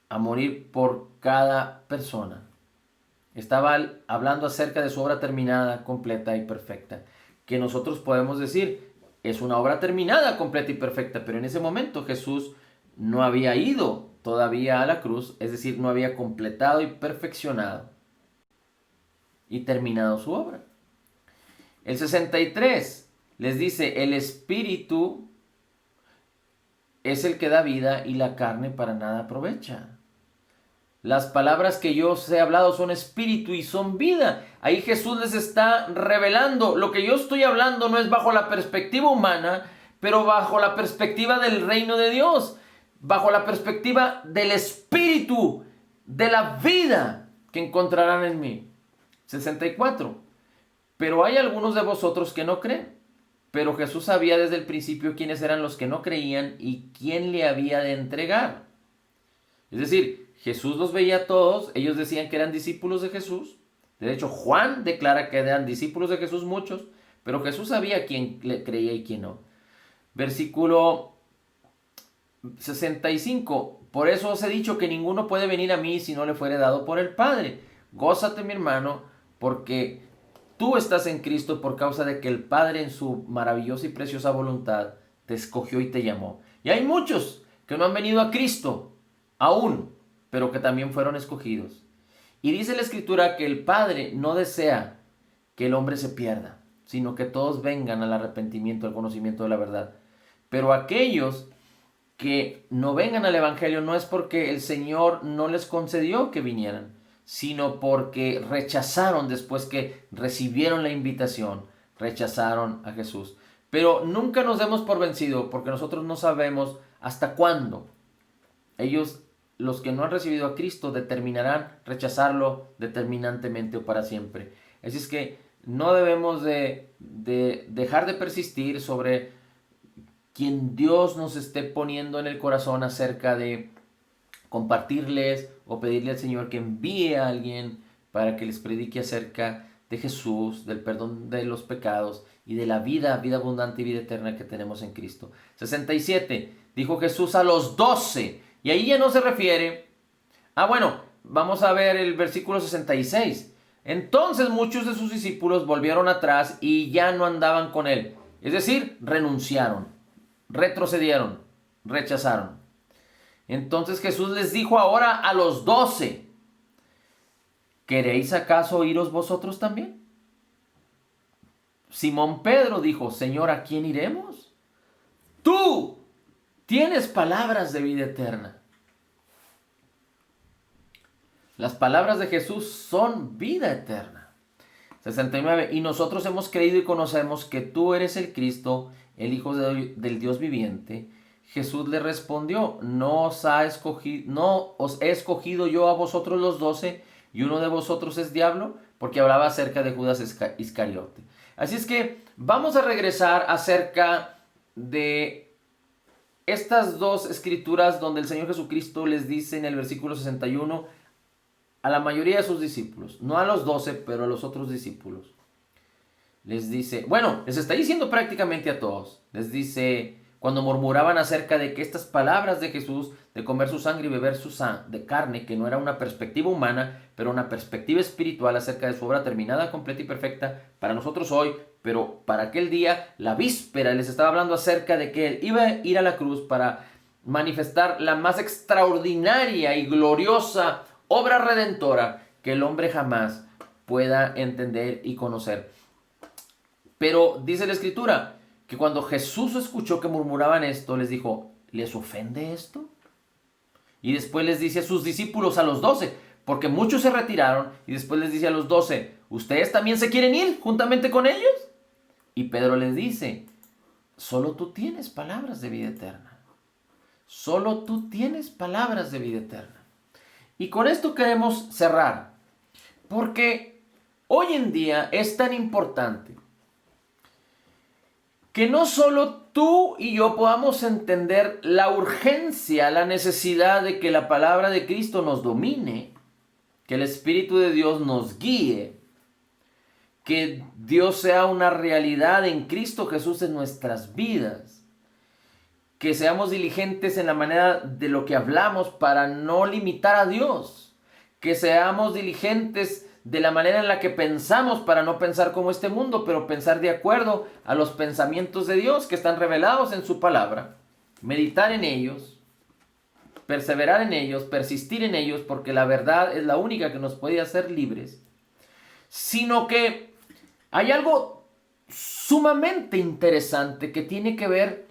a morir por cada persona. Estaba hablando acerca de su obra terminada, completa y perfecta. Que nosotros podemos decir, es una obra terminada, completa y perfecta, pero en ese momento Jesús no había ido todavía a la cruz, es decir, no había completado y perfeccionado y terminado su obra. El 63 les dice, el Espíritu es el que da vida y la carne para nada aprovecha. Las palabras que yo os he hablado son espíritu y son vida. Ahí Jesús les está revelando. Lo que yo estoy hablando no es bajo la perspectiva humana, pero bajo la perspectiva del reino de Dios. Bajo la perspectiva del espíritu, de la vida que encontrarán en mí. 64. Pero hay algunos de vosotros que no creen. Pero Jesús sabía desde el principio quiénes eran los que no creían y quién le había de entregar. Es decir, Jesús los veía a todos, ellos decían que eran discípulos de Jesús. De hecho, Juan declara que eran discípulos de Jesús muchos, pero Jesús sabía quién le creía y quién no. Versículo 65. Por eso os he dicho que ninguno puede venir a mí si no le fuere dado por el Padre. Gózate, mi hermano, porque tú estás en Cristo por causa de que el Padre en su maravillosa y preciosa voluntad te escogió y te llamó. Y hay muchos que no han venido a Cristo aún, pero que también fueron escogidos. Y dice la Escritura que el Padre no desea que el hombre se pierda, sino que todos vengan al arrepentimiento, al conocimiento de la verdad. Pero aquellos que no vengan al Evangelio no es porque el Señor no les concedió que vinieran, sino porque rechazaron después que recibieron la invitación, rechazaron a Jesús. Pero nunca nos demos por vencido, porque nosotros no sabemos hasta cuándo ellos, los que no han recibido a Cristo, determinarán rechazarlo determinantemente o para siempre. Así es que no debemos de dejar de persistir sobre quien Dios nos esté poniendo en el corazón acerca de compartirles o pedirle al Señor que envíe a alguien para que les predique acerca de Jesús, del perdón de los pecados y de la vida abundante y vida eterna que tenemos en Cristo. 67. Dijo Jesús a los 12. Y ahí ya no se refiere. Vamos a ver el versículo 66. Entonces muchos de sus discípulos volvieron atrás y ya no andaban con él. Es decir, renunciaron, retrocedieron, rechazaron. Entonces Jesús les dijo ahora a los 12, ¿queréis acaso iros vosotros también? Simón Pedro dijo, Señor, ¿a quién iremos? Tú tienes palabras de vida eterna. Las palabras de Jesús son vida eterna. 69. Y nosotros hemos creído y conocemos que tú eres el Cristo, el Hijo del Dios viviente. Jesús le respondió, no os he escogido yo a vosotros los 12 y uno de vosotros es diablo, porque hablaba acerca de Judas Iscariote. Así es que vamos a regresar acerca de estas dos escrituras donde el Señor Jesucristo les dice en el versículo 61 a la mayoría de sus discípulos, no a los 12, pero a los otros discípulos. Les dice, bueno, les está diciendo prácticamente a todos. Les dice, cuando murmuraban acerca de que estas palabras de Jesús, de comer su sangre y beber su de carne, que no era una perspectiva humana, pero una perspectiva espiritual acerca de su obra terminada, completa y perfecta, para nosotros hoy, pero para aquel día, la víspera, les estaba hablando acerca de que él iba a ir a la cruz para manifestar la más extraordinaria y gloriosa obra redentora que el hombre jamás pueda entender y conocer. Pero dice la Escritura que cuando Jesús escuchó que murmuraban esto, les dijo, ¿les ofende esto? Y después les dice a sus discípulos, a los 12, porque muchos se retiraron, y después les dice a los 12, ¿ustedes también se quieren ir juntamente con ellos? Y Pedro les dice, solo tú tienes palabras de vida eterna. Solo tú tienes palabras de vida eterna. Y con esto queremos cerrar, porque hoy en día es tan importante que no solo tú y yo podamos entender la urgencia, la necesidad de que la palabra de Cristo nos domine, que el Espíritu de Dios nos guíe, que Dios sea una realidad en Cristo Jesús en nuestras vidas, que seamos diligentes en la manera de lo que hablamos para no limitar a Dios, que seamos diligentes de la manera en la que pensamos para no pensar como este mundo, pero pensar de acuerdo a los pensamientos de Dios que están revelados en su palabra, meditar en ellos, perseverar en ellos, persistir en ellos, porque la verdad es la única que nos puede hacer libres, sino que hay algo sumamente interesante que tiene que ver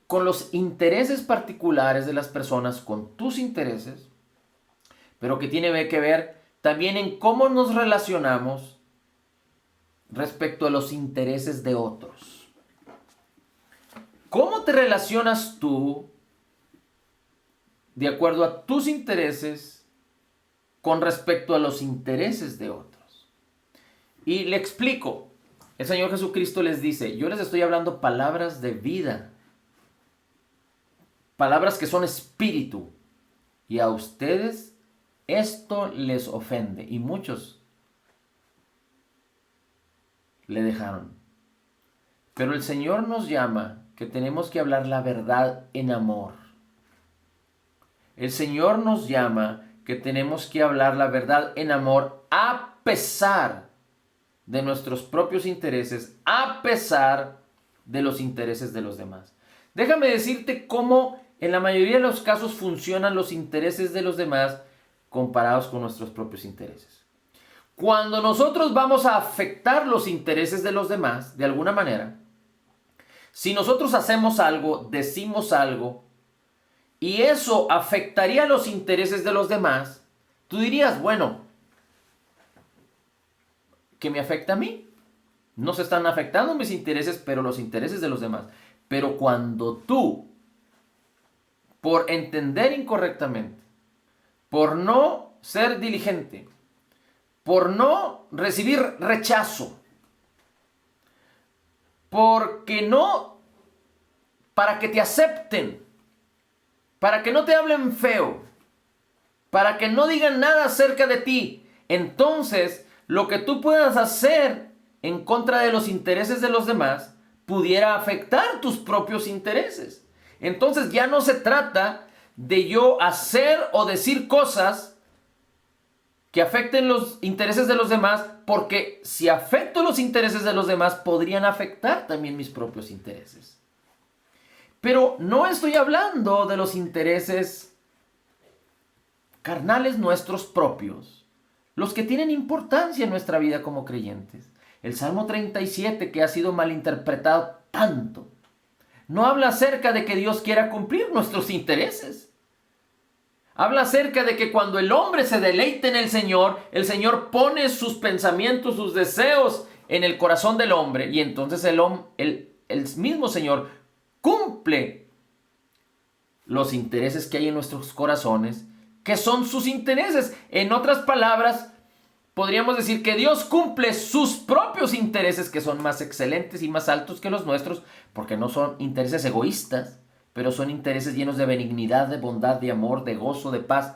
con los intereses particulares de las personas, con tus intereses, pero que tiene que ver también en cómo nos relacionamos respecto a los intereses de otros. ¿Cómo te relacionas tú de acuerdo a tus intereses con respecto a los intereses de otros? Y le explico. El Señor Jesucristo les dice, yo les estoy hablando palabras de vida, palabras que son espíritu, y a ustedes esto les ofende, y muchos le dejaron. Pero el Señor nos llama que tenemos que hablar la verdad en amor. El Señor nos llama que tenemos que hablar la verdad en amor a pesar de nuestros propios intereses, a pesar de los intereses de los demás. Déjame decirte cómo en la mayoría de los casos funcionan los intereses de los demás comparados con nuestros propios intereses. Cuando nosotros vamos a afectar los intereses de los demás, de alguna manera, si nosotros hacemos algo, decimos algo, y eso afectaría los intereses de los demás, tú dirías, bueno, ¿qué me afecta a mí? No se están afectando mis intereses, pero los intereses de los demás. Pero cuando tú, por entender incorrectamente, por no ser diligente, por no recibir rechazo, porque no, para que te acepten, para que no te hablen feo, para que no digan nada acerca de ti, entonces lo que tú puedas hacer en contra de los intereses de los demás pudiera afectar tus propios intereses. Entonces ya no se trata de yo hacer o decir cosas que afecten los intereses de los demás, porque si afecto los intereses de los demás, podrían afectar también mis propios intereses. Pero no estoy hablando de los intereses carnales nuestros propios, los que tienen importancia en nuestra vida como creyentes. El Salmo 37, que ha sido malinterpretado tanto, no habla acerca de que Dios quiera cumplir nuestros intereses. Habla acerca de que cuando el hombre se deleite en el Señor pone sus pensamientos, sus deseos en el corazón del hombre, y entonces el mismo Señor cumple los intereses que hay en nuestros corazones, que son sus intereses. En otras palabras, podríamos decir que Dios cumple sus propios intereses, que son más excelentes y más altos que los nuestros, porque no son intereses egoístas, pero son intereses llenos de benignidad, de bondad, de amor, de gozo, de paz,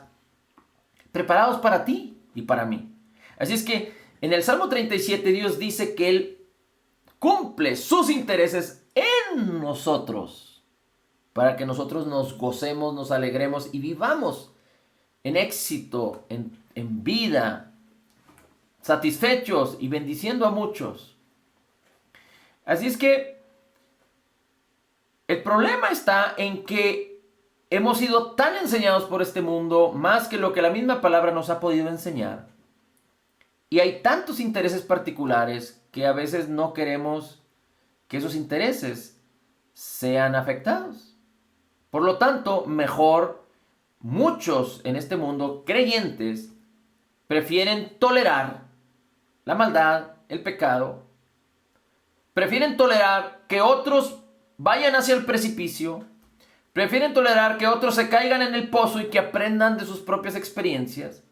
preparados para ti y para mí. Así es que en el Salmo 37 Dios dice que Él cumple sus intereses en nosotros, para que nosotros nos gocemos, nos alegremos y vivamos en éxito, en vida, satisfechos y bendiciendo a muchos. Así es que el problema está en que hemos sido tan enseñados por este mundo, más que lo que la misma palabra nos ha podido enseñar. Y hay tantos intereses particulares que a veces no queremos que esos intereses sean afectados. Por lo tanto, mejor muchos en este mundo creyentes prefieren tolerar la maldad, el pecado. Prefieren tolerar que otros vayan hacia el precipicio. Prefieren tolerar que otros se caigan en el pozo y que aprendan de sus propias experiencias.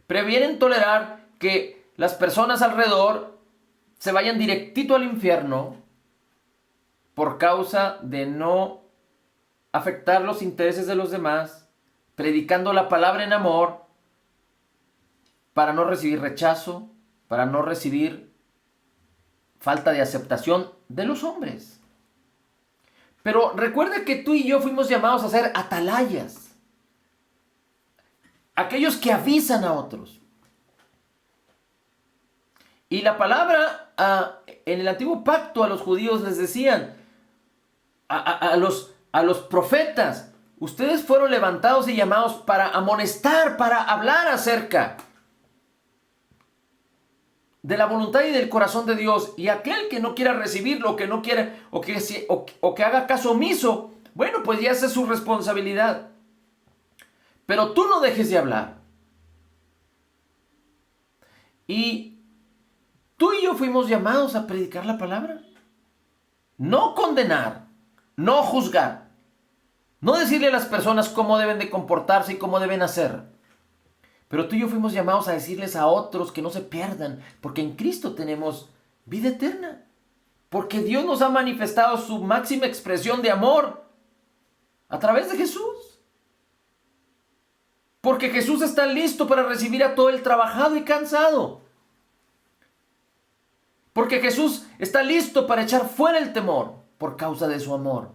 Prefieren tolerar que las personas alrededor se vayan directito al infierno por causa de no afectar los intereses de los demás, predicando la palabra en amor, para no recibir rechazo, para no recibir falta de aceptación de los hombres. Pero recuerda que tú y yo fuimos llamados a ser atalayas, aquellos que avisan a otros. Y la palabra en el antiguo pacto a los judíos les decían, a los profetas, ustedes fueron levantados y llamados para amonestar, para hablar acerca de la voluntad y del corazón de Dios. Y aquel que no quiera recibirlo, que no quiera, o que haga caso omiso, bueno, pues ya esa es su responsabilidad. Pero tú no dejes de hablar. Y tú y yo fuimos llamados a predicar la palabra. No condenar, no juzgar, no decirle a las personas cómo deben de comportarse y cómo deben hacer. Pero tú y yo fuimos llamados a decirles a otros que no se pierdan, porque en Cristo tenemos vida eterna. Porque Dios nos ha manifestado su máxima expresión de amor a través de Jesús. Porque Jesús está listo para recibir a todo el trabajado y cansado. Porque Jesús está listo para echar fuera el temor por causa de su amor.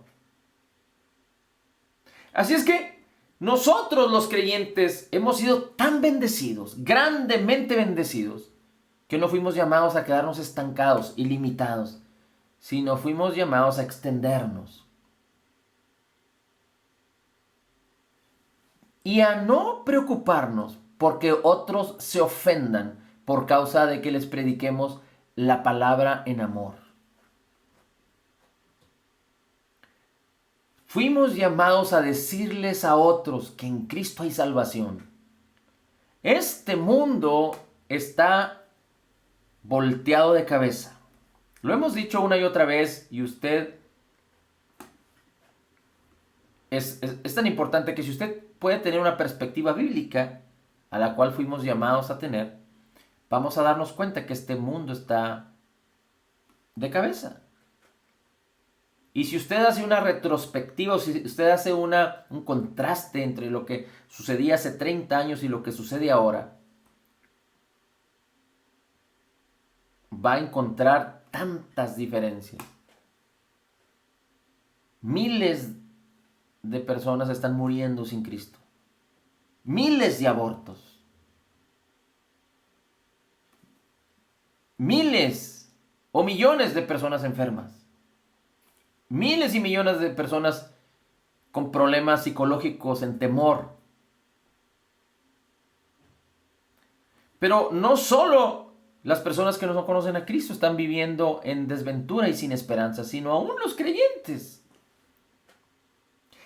Así es que nosotros los creyentes hemos sido tan bendecidos, grandemente bendecidos, que no fuimos llamados a quedarnos estancados y limitados, sino fuimos llamados a extendernos. Y a no preocuparnos porque otros se ofendan por causa de que les prediquemos la palabra en amor. Fuimos llamados a decirles a otros que en Cristo hay salvación. Este mundo está volteado de cabeza. Lo hemos dicho una y otra vez y usted es tan importante que si usted puede tener una perspectiva bíblica a la cual fuimos llamados a tener, vamos a darnos cuenta que este mundo está de cabeza. Y si usted hace una retrospectiva, o si usted hace un contraste entre lo que sucedía hace 30 años y lo que sucede ahora, va a encontrar tantas diferencias. Miles de personas están muriendo sin Cristo. Miles de abortos. Miles o millones de personas enfermas. Miles y millones de personas con problemas psicológicos, en temor. Pero no solo las personas que no conocen a Cristo están viviendo en desventura y sin esperanza, sino aún los creyentes.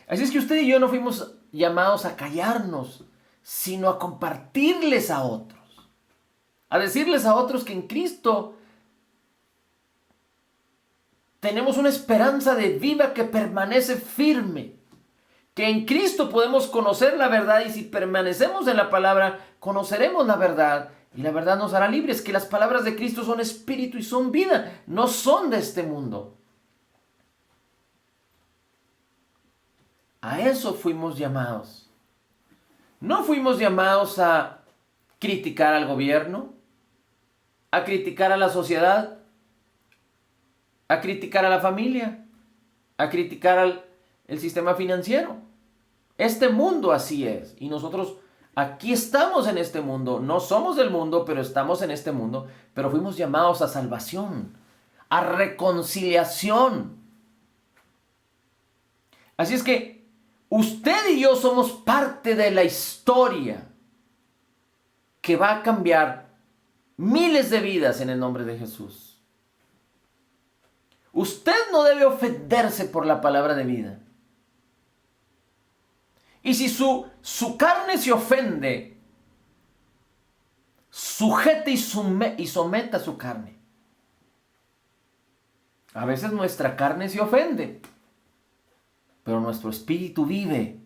Así es que usted y yo no fuimos llamados a callarnos, sino a compartirles a otros. A decirles a otros que en Cristo tenemos una esperanza de vida que permanece firme. Que en Cristo podemos conocer la verdad y si permanecemos en la palabra, conoceremos la verdad y la verdad nos hará libres. Que las palabras de Cristo son espíritu y son vida, no son de este mundo. A eso fuimos llamados. No fuimos llamados a criticar al gobierno, a criticar a la sociedad, a criticar a la familia, a criticar al sistema financiero. Este mundo así es. Y nosotros aquí estamos en este mundo. No somos del mundo, pero estamos en este mundo. Pero fuimos llamados a salvación, a reconciliación. Así es que usted y yo somos parte de la historia que va a cambiar miles de vidas en el nombre de Jesús. Usted no debe ofenderse por la palabra de vida. Y si su carne se ofende, sujete y someta su carne. A veces nuestra carne se ofende, pero nuestro espíritu vive.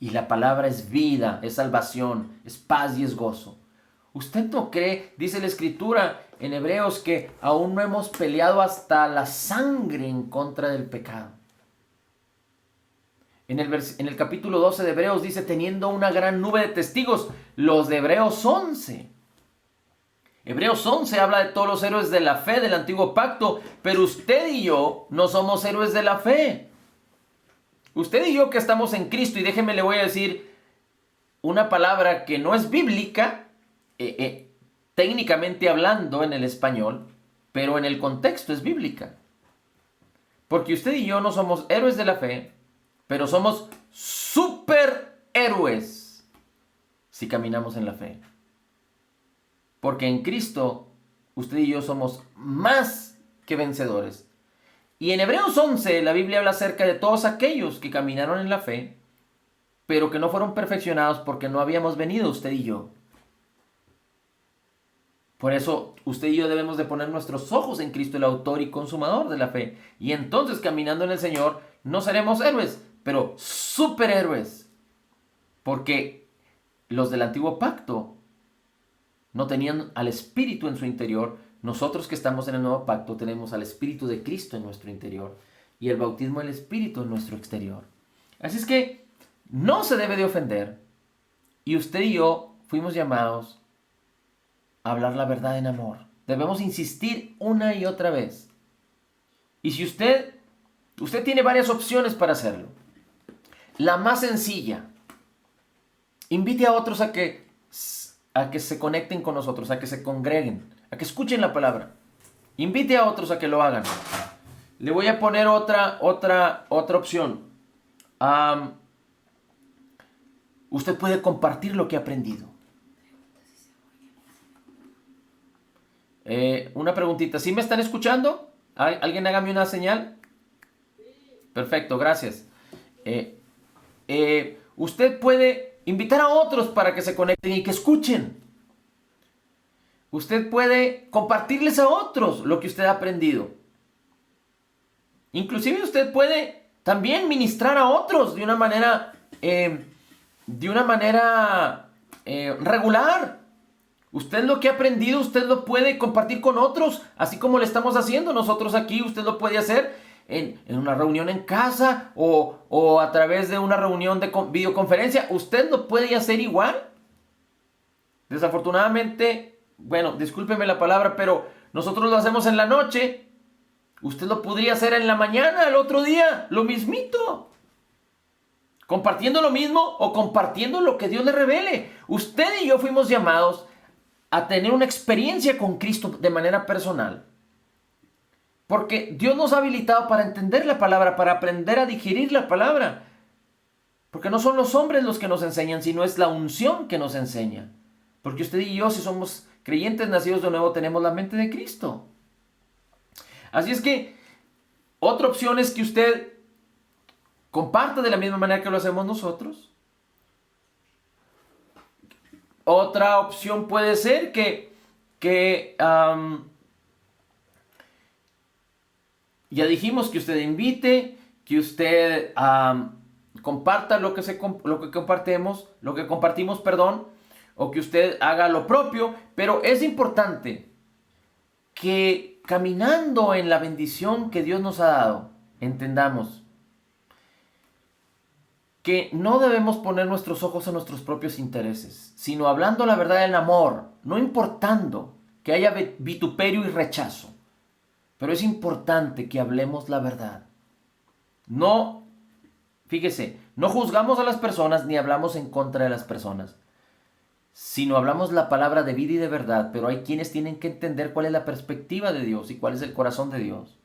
Y la palabra es vida, es salvación, es paz y es gozo. ¿Usted no cree, dice la Escritura en Hebreos, que aún no hemos peleado hasta la sangre en contra del pecado? En el capítulo 12 de Hebreos dice, teniendo una gran nube de testigos, los de Hebreos 11. Hebreos 11 habla de todos los héroes de la fe del antiguo pacto, pero usted y yo no somos héroes de la fe. Usted y yo que estamos en Cristo, y déjeme le voy a decir una palabra que no es bíblica, técnicamente hablando en el español, pero en el contexto es bíblica. Porque usted y yo no somos héroes de la fe, pero somos superhéroes si caminamos en la fe. Porque en Cristo usted y yo somos más que vencedores. Y en Hebreos 11 la Biblia habla acerca de todos aquellos que caminaron en la fe, pero que no fueron perfeccionados porque no habíamos venido usted y yo. Por eso usted y yo debemos de poner nuestros ojos en Cristo, el autor y consumador de la fe. Y entonces caminando en el Señor no seremos héroes, pero superhéroes. Porque los del antiguo pacto no tenían al Espíritu en su interior. Nosotros que estamos en el nuevo pacto tenemos al Espíritu de Cristo en nuestro interior y el bautismo del Espíritu en nuestro exterior. Así es que no se debe de ofender. Y usted y yo fuimos llamados hablar la verdad en amor. Debemos insistir una y otra vez. Y si usted tiene varias opciones para hacerlo. La más sencilla, invite a otros a que se conecten con nosotros, a que se congreguen, a que escuchen la palabra. Invite a otros a que lo hagan. Le voy a poner otra opción. Usted puede compartir lo que ha aprendido. Una preguntita. ¿Sí me están escuchando? ¿Alguien hágame una señal? Perfecto, gracias. Usted puede invitar a otros para que se conecten y que escuchen. Usted puede compartirles a otros lo que usted ha aprendido. Inclusive usted puede también ministrar a otros de una manera regular. Usted lo que ha aprendido, usted lo puede compartir con otros, así como lo estamos haciendo nosotros aquí. Usted lo puede hacer en una reunión en casa o a través de una reunión de videoconferencia. Usted lo puede hacer igual. Desafortunadamente, bueno, discúlpeme la palabra, pero nosotros lo hacemos en la noche. Usted lo podría hacer en la mañana, el otro día, lo mismito. Compartiendo lo mismo o compartiendo lo que Dios le revele. Usted y yo fuimos llamados a tener una experiencia con Cristo de manera personal. Porque Dios nos ha habilitado para entender la palabra, para aprender a digerir la palabra. Porque no son los hombres los que nos enseñan, sino es la unción que nos enseña. Porque usted y yo, si somos creyentes nacidos de nuevo, tenemos la mente de Cristo. Así es que otra opción es que usted comparta de la misma manera que lo hacemos nosotros. Otra opción puede ser que ya dijimos que usted invite, que usted comparta lo que compartimos, perdón, o que usted haga lo propio, pero es importante que caminando en la bendición que Dios nos ha dado, entendamos que no debemos poner nuestros ojos en nuestros propios intereses, sino hablando la verdad en amor, no importando que haya vituperio y rechazo. Pero es importante que hablemos la verdad. No, fíjese, no juzgamos a las personas ni hablamos en contra de las personas, sino hablamos la palabra de vida y de verdad, pero hay quienes tienen que entender cuál es la perspectiva de Dios y cuál es el corazón de Dios.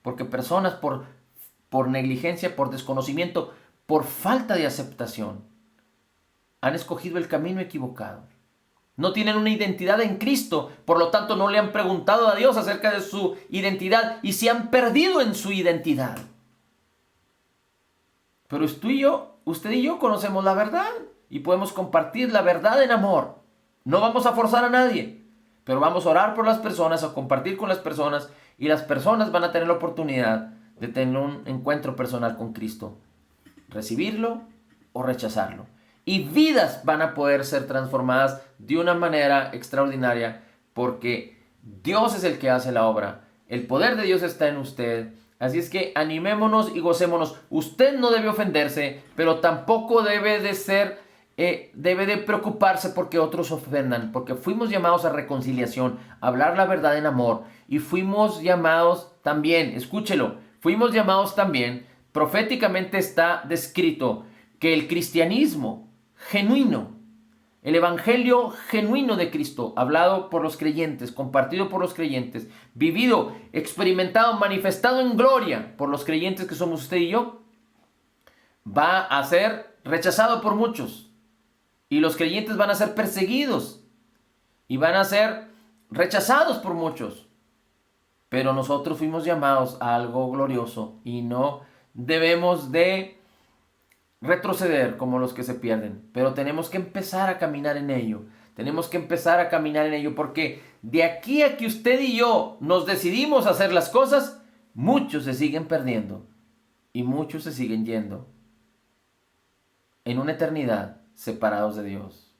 Porque personas por negligencia, por desconocimiento, por falta de aceptación, han escogido el camino equivocado. No tienen una identidad en Cristo, por lo tanto no le han preguntado a Dios acerca de su identidad y se han perdido en su identidad. Pero usted y yo conocemos la verdad y podemos compartir la verdad en amor. No vamos a forzar a nadie, pero vamos a orar por las personas, a compartir con las personas y las personas van a tener la oportunidad de tener un encuentro personal con Cristo. Recibirlo o rechazarlo. Y vidas van a poder ser transformadas de una manera extraordinaria porque Dios es el que hace la obra. El poder de Dios está en usted. Así es que animémonos y gocémonos. Usted no debe ofenderse, pero tampoco debe de preocuparse porque otros ofendan. Porque fuimos llamados a reconciliación, a hablar la verdad en amor. Y fuimos llamados también, escúchelo, fuimos llamados también, proféticamente está descrito que el cristianismo genuino, el evangelio genuino de Cristo, hablado por los creyentes, compartido por los creyentes, vivido, experimentado, manifestado en gloria por los creyentes que somos usted y yo, va a ser rechazado por muchos. Y los creyentes van a ser perseguidos y van a ser rechazados por muchos. Pero nosotros fuimos llamados a algo glorioso y no debemos de retroceder como los que se pierden, pero tenemos que empezar a caminar en ello. Tenemos que empezar a caminar en ello porque de aquí a que usted y yo nos decidimos a hacer las cosas, muchos se siguen perdiendo y muchos se siguen yendo en una eternidad separados de Dios,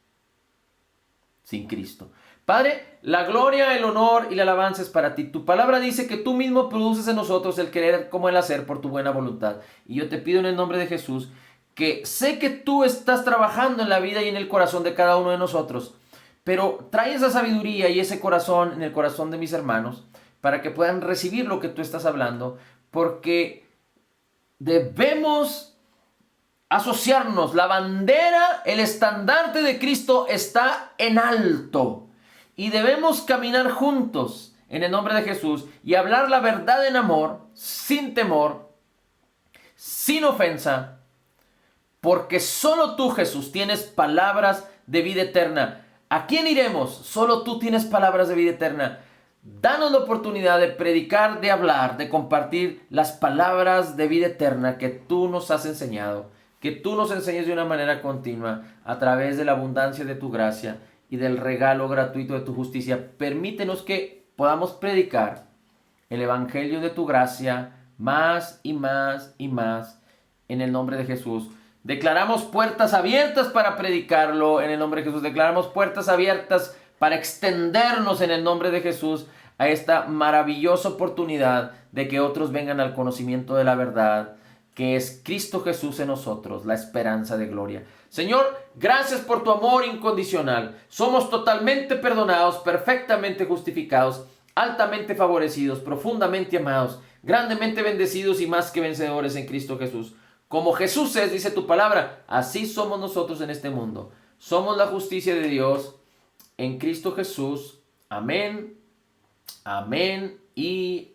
sin Cristo. Padre, la gloria, el honor y la alabanza es para ti. Tu palabra dice que tú mismo produces en nosotros el querer como el hacer por tu buena voluntad. Y yo te pido en el nombre de Jesús que sé que tú estás trabajando en la vida y en el corazón de cada uno de nosotros, pero trae esa sabiduría y ese corazón en el corazón de mis hermanos para que puedan recibir lo que tú estás hablando, porque debemos asociarnos. La bandera, el estandarte de Cristo está en alto y debemos caminar juntos en el nombre de Jesús y hablar la verdad en amor, sin temor, sin ofensa, porque solo tú, Jesús, tienes palabras de vida eterna. ¿A quién iremos? Solo tú tienes palabras de vida eterna. Danos la oportunidad de predicar, de hablar, de compartir las palabras de vida eterna que tú nos has enseñado. Que tú nos enseñes de una manera continua a través de la abundancia de tu gracia y del regalo gratuito de tu justicia. Permítenos que podamos predicar el evangelio de tu gracia más y más y más en el nombre de Jesús. Declaramos puertas abiertas para predicarlo en el nombre de Jesús. Declaramos puertas abiertas para extendernos en el nombre de Jesús a esta maravillosa oportunidad de que otros vengan al conocimiento de la verdad, que es Cristo Jesús en nosotros, la esperanza de gloria. Señor, gracias por tu amor incondicional. Somos totalmente perdonados, perfectamente justificados, altamente favorecidos, profundamente amados, grandemente bendecidos y más que vencedores en Cristo Jesús. Como Jesús es, dice tu palabra, así somos nosotros en este mundo. Somos la justicia de Dios en Cristo Jesús. Amén, amén y amén.